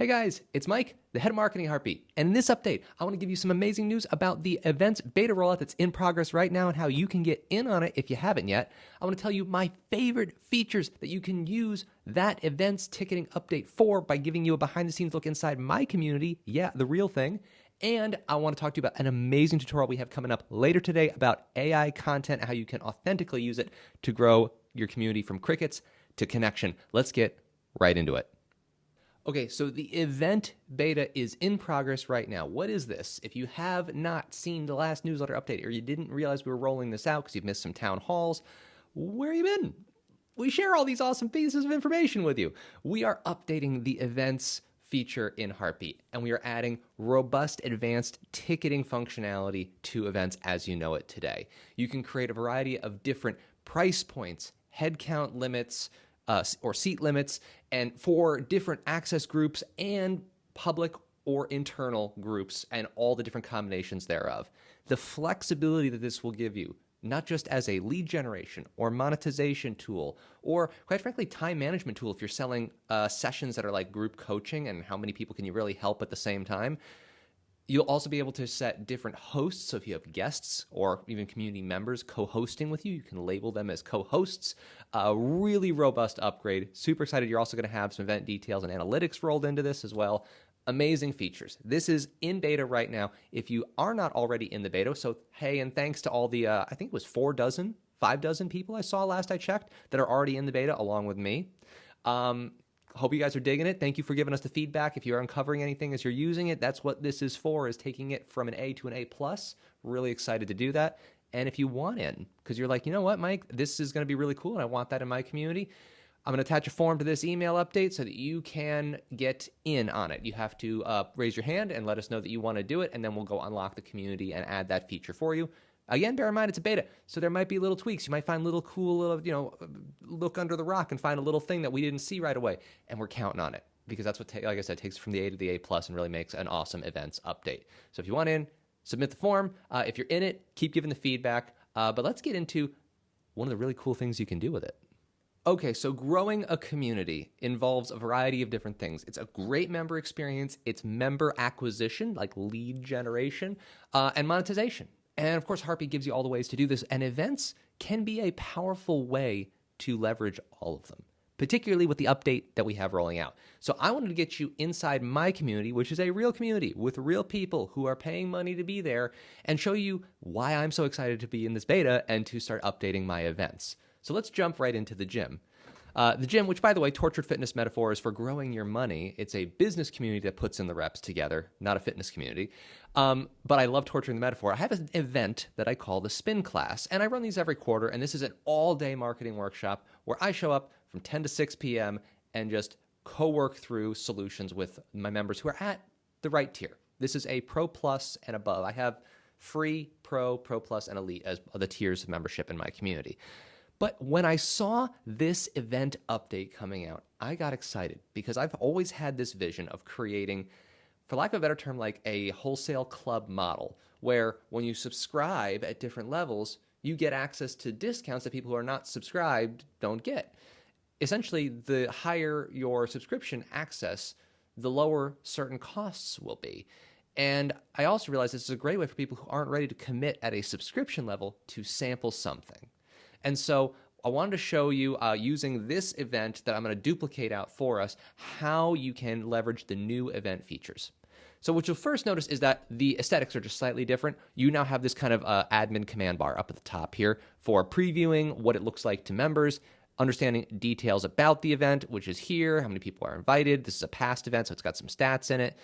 Hey guys, it's Mike, the head of marketing at Heartbeat. And in this update, I want to give you some amazing news about the events beta rollout that's in progress right now and how you can get in on it if you haven't yet. I want to tell you my favorite features that you can use that events ticketing update for by giving you a behind the scenes look inside my community. Yeah, the real thing. And I want to talk to you about an amazing tutorial we have coming up later today about AI content, how you can authentically use it to grow your community from crickets to connection. Let's get right into it. Okay, so the event beta is in progress right now. What is this? If you have not seen the last newsletter update or you didn't realize we were rolling this out because you've missed some town halls, where have you been? We share all these awesome pieces of information with you. We are updating the events feature in Heartbeat, and we are adding robust advanced ticketing functionality to events as you know it today. You can create a variety of different price points, headcount limits, or seat limits, and for different access groups and public or internal groups and all the different combinations thereof. The flexibility that this will give you, not just as a lead generation or monetization tool, or quite frankly, time management tool if you're selling sessions that are like group coaching and how many people can you really help at the same time. You'll also be able to set different hosts. So if you have guests or even community members co-hosting with you, you can label them as co-hosts. A really robust upgrade. Super excited. You're also going to have some event details and analytics rolled into this as well. Amazing features. This is in beta right now. If you are not already in the beta, so hey, and thanks to all the, I think it was 5 dozen people I saw last I checked that are already in the beta along with me. Hope you guys are digging it. Thank you for giving us the feedback. If you're uncovering anything as you're using it, that's what this is for, is taking it from an A to an A+. Really excited to do that. And if you want in, because you're like, you know what, Mike, this is going to be really cool and I want that in my community, I'm going to attach a form to this email update so that you can get in on it. You have to raise your hand and let us know that you want to do it, and then we'll go unlock the community and add that feature for you. Again, bear in mind, it's a beta, so there might be little tweaks. You might find little cool little, look under the rock and find a little thing that we didn't see right away, and we're counting on it because that's what, like I said, takes it from the A to the A+ and really makes an awesome events update. So if you want in, submit the form. If you're in it, keep giving the feedback. But let's get into one of the really cool things you can do with it. Okay, so growing a community involves a variety of different things. It's a great member experience. It's member acquisition, like lead generation, and monetization. And of course, Heartbeat gives you all the ways to do this, and events can be a powerful way to leverage all of them, particularly with the update that we have rolling out. So I wanted to get you inside my community, which is a real community with real people who are paying money to be there, and show you why I'm so excited to be in this beta and to start updating my events. So let's jump right into the gym. The gym, which, by the way, tortured fitness metaphor is for growing your money. It's a business community that puts in the reps together, not a fitness community. But I love torturing the metaphor. I have an event that I call the Spin Class, and I run these every quarter, and this is an all-day marketing workshop where I show up from 10 to 6 p.m. and just co-work through solutions with my members who are at the right tier. This is a Pro Plus and above. I have free, Pro Plus, and Elite as the tiers of membership in my community. But when I saw this event update coming out, I got excited because I've always had this vision of creating, for lack of a better term, like a wholesale club model where when you subscribe at different levels, you get access to discounts that people who are not subscribed don't get. Essentially, the higher your subscription access, the lower certain costs will be. And I also realized this is a great way for people who aren't ready to commit at a subscription level to sample something. And so I wanted to show you using this event that I'm going to duplicate out for us, how you can leverage the new event features. So what you'll first notice is that the aesthetics are just slightly different. You now have this kind of admin command bar up at the top here for previewing what it looks like to members, understanding details about the event, which is here, how many people are invited. This is a past event, so it's got some stats in it.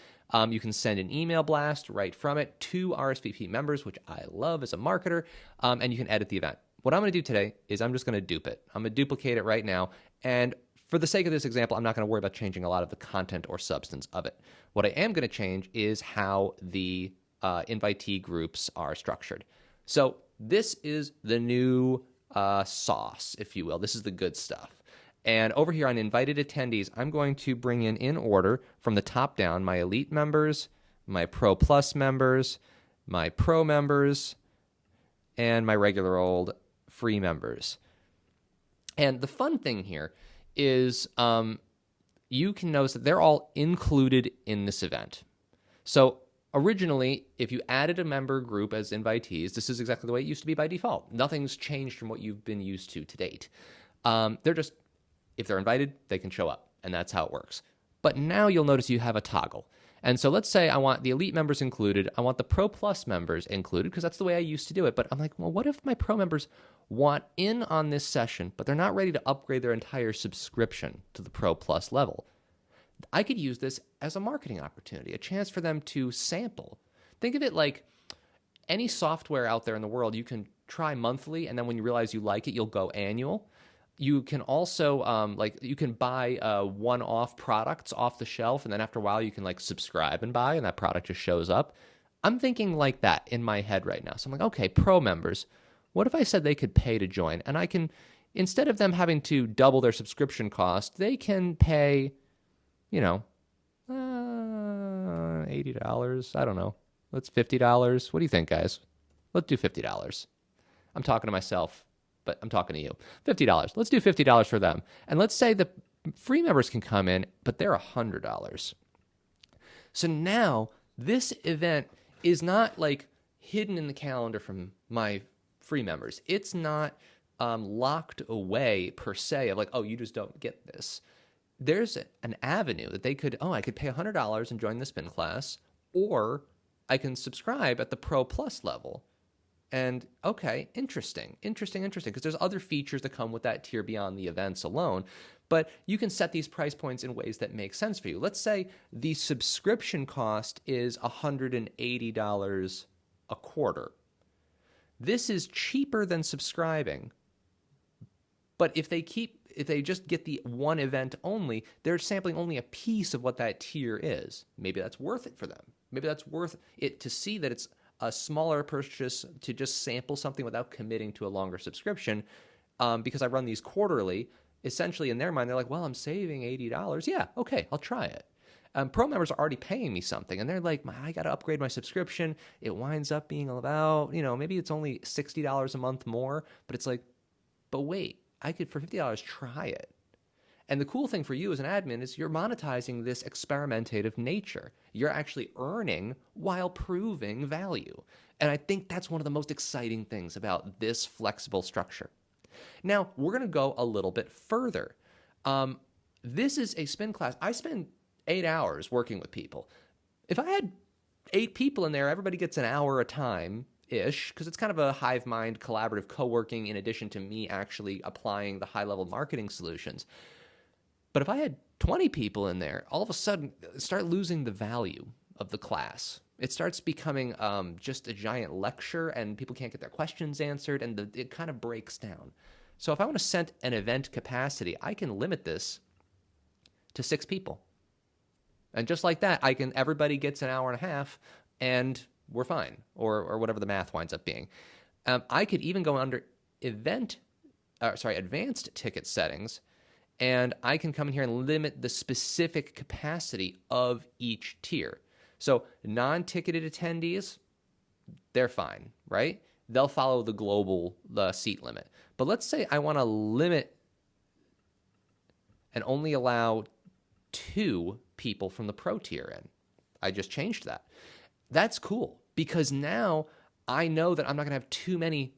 You can send an email blast right from it to RSVP members, which I love as a marketer, and you can edit the event. What I'm going to do today is I'm just going to dupe it. I'm going to duplicate it right now. And for the sake of this example, I'm not going to worry about changing a lot of the content or substance of it. What I am going to change is how the invitee groups are structured. So this is the new sauce, if you will. This is the good stuff. And over here on invited attendees, I'm going to bring in order from the top down, my elite members, my Pro Plus members, my Pro members, and my regular old free members. And the fun thing here is you can notice that they're all included in this event. So originally, if you added a member group as invitees, this is exactly the way it used to be by default. Nothing's changed from what you've been used to date. They're just, if they're invited, they can show up, and that's how it works. But now you'll notice you have a toggle. And so let's say I want the elite members included. I want the Pro Plus members included because that's the way I used to do it. But I'm like, well, what if my Pro members want in on this session, but they're not ready to upgrade their entire subscription to the Pro Plus level? I could use this as a marketing opportunity, a chance for them to sample. Think of it like any software out there in the world you can try monthly, and then when you realize you like it, you'll go annual. You can also you can buy one-off products off the shelf, and then after a while you can subscribe and buy, and that product just shows up. I'm thinking like that in my head right now. So I'm like, okay, Pro members, what if I said they could pay to join? And I can, instead of them having to double their subscription cost, they can pay, $80. I don't know. Let's $50. What do you think, guys? Let's do $50. I'm talking to myself, but I'm talking to you. $50. Let's do $50 for them. And let's say the free members can come in, but they're $100. So now this event is not hidden in the calendar from my free members. It's not locked away per se of oh, you just don't get this. There's an avenue that they could, I could pay $100 and join the spin class, or I can subscribe at the Pro Plus level. And okay, interesting, because there's other features that come with that tier beyond the events alone. But you can set these price points in ways that make sense for you. Let's say the subscription cost is $180 a quarter. This is cheaper than subscribing. But if they just get the one event only, they're sampling only a piece of what that tier is. Maybe that's worth it for them. Maybe that's worth it to see that it's a smaller purchase to just sample something without committing to a longer subscription. Because I run these quarterly, essentially in their mind, they're like, well, I'm saving $80. Yeah, okay, I'll try it. Pro members are already paying me something, and they're like, I got to upgrade my subscription. It winds up being about, maybe it's only $60 a month more, but it's like, but wait, I could, for $50, try it. And the cool thing for you as an admin is you're monetizing this experimentative nature. You're actually earning while proving value. And I think that's one of the most exciting things about this flexible structure. Now, we're going to go a little bit further. This is a spin class. I spend 8 hours working with people. If I had 8 people in there, everybody gets an hour a time-ish, because it's kind of a hive mind collaborative co-working in addition to me actually applying the high-level marketing solutions. But if I had 20 people in there, all of a sudden start losing the value of the class. It starts becoming just a giant lecture, and people can't get their questions answered, and it kind of breaks down. So if I want to set an event capacity, I can limit this to 6 people. And just like that, everybody gets an hour and a half, and we're fine, or whatever the math winds up being. I could even go under advanced ticket settings, and I can come in here and limit the specific capacity of each tier. So non-ticketed attendees, they're fine, right? They'll follow the seat limit. But let's say I want to limit and only allow 2 people from the pro tier in. I just changed that. That's cool, because now I know that I'm not going to have too many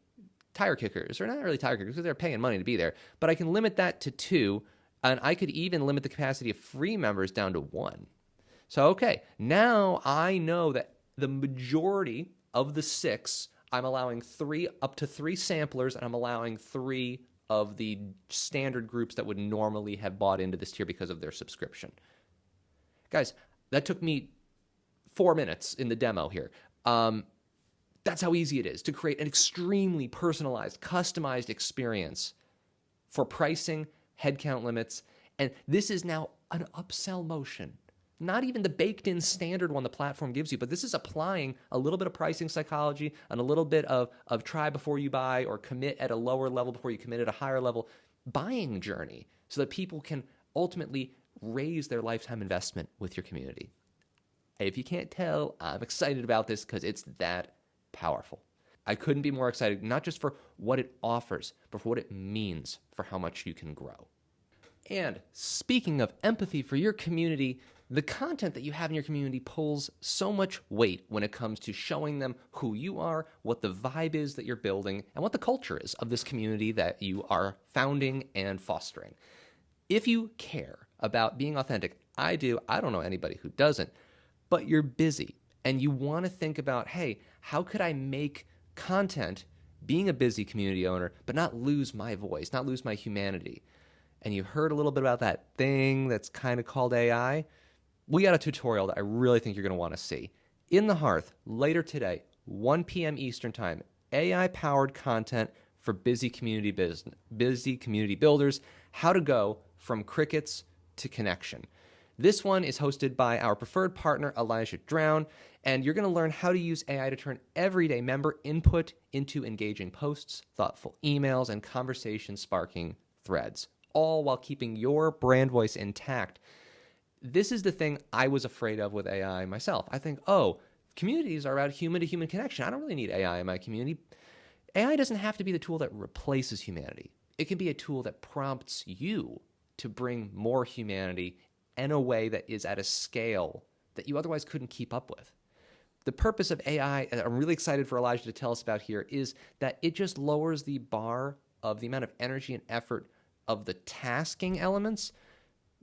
tire kickers, or not really tire kickers because they're paying money to be there, but I can limit that to 2, and I could even limit the capacity of free members down to 1. So, okay, now I know that the majority of the 6, I'm allowing up to 3 samplers, and I'm allowing 3 of the standard groups that would normally have bought into this tier because of their subscription. Guys, that took me 4 minutes in the demo here. That's how easy it is to create an extremely personalized, customized experience for pricing, headcount limits, and this is now an upsell motion. Not even the baked-in standard one the platform gives you, but this is applying a little bit of pricing psychology and a little bit of try before you buy, or commit at a lower level before you commit at a higher level buying journey, so that people can ultimately raise their lifetime investment with your community. If you can't tell, I'm excited about this because it's that powerful. I couldn't be more excited, not just for what it offers, but for what it means for how much you can grow. And speaking of empathy for your community, the content that you have in your community pulls so much weight when it comes to showing them who you are, what the vibe is that you're building, and what the culture is of this community that you are founding and fostering. If you care about being authentic, I do. I don't know anybody who doesn't, but you're busy and you want to think about, hey, how could I make content being a busy community owner, but not lose my voice, not lose my humanity? And you heard a little bit about that thing that's kind of called AI. We got a tutorial that I really think you're going to want to see. In the Hearth, later today, 1 p.m. Eastern Time, AI-powered content for busy community builders, how to go from crickets to connection. This one is hosted by our preferred partner, Elijah Drown, and you're going to learn how to use AI to turn everyday member input into engaging posts, thoughtful emails, and conversation-sparking threads, all while keeping your brand voice intact. This is the thing I was afraid of with AI myself. I think, communities are about human-to-human connection. I don't really need AI in my community. AI doesn't have to be the tool that replaces humanity. It can be a tool that prompts you to bring more humanity in a way that is at a scale that you otherwise couldn't keep up with. The purpose of AI, and I'm really excited for Elijah to tell us about here, is that it just lowers the bar of the amount of energy and effort of the tasking elements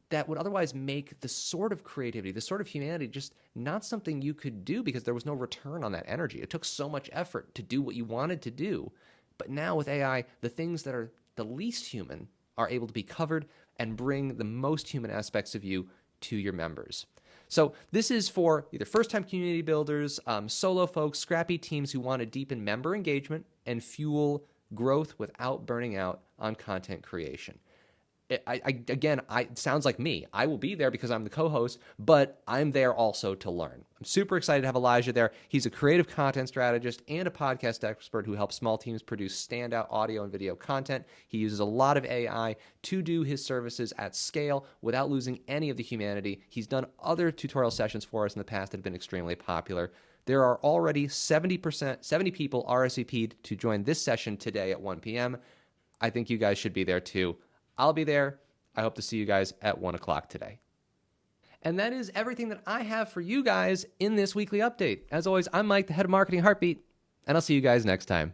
that would otherwise make the sort of creativity, the sort of humanity, just not something you could do because there was no return on that energy. It took so much effort to do what you wanted to do. But now with AI, the things that are the least human are able to be covered and bring the most human aspects of you to your members. So this is for either first-time community builders, solo folks, scrappy teams who want to deepen member engagement and fuel growth without burning out on content creation. It sounds like me. I will be there because I'm the co-host, but I'm there also to learn. I'm super excited to have Elijah there. He's a creative content strategist and a podcast expert who helps small teams produce standout audio and video content. He uses a lot of AI to do his services at scale without losing any of the humanity. He's done other tutorial sessions for us in the past that have been extremely popular. There are already 70 people RSVP'd to join this session today at 1 p.m. I think you guys should be there too. I'll be there. I hope to see you guys at 1 o'clock today. And that is everything that I have for you guys in this weekly update. As always, I'm Mike, the head of Marketing Heartbeat, and I'll see you guys next time.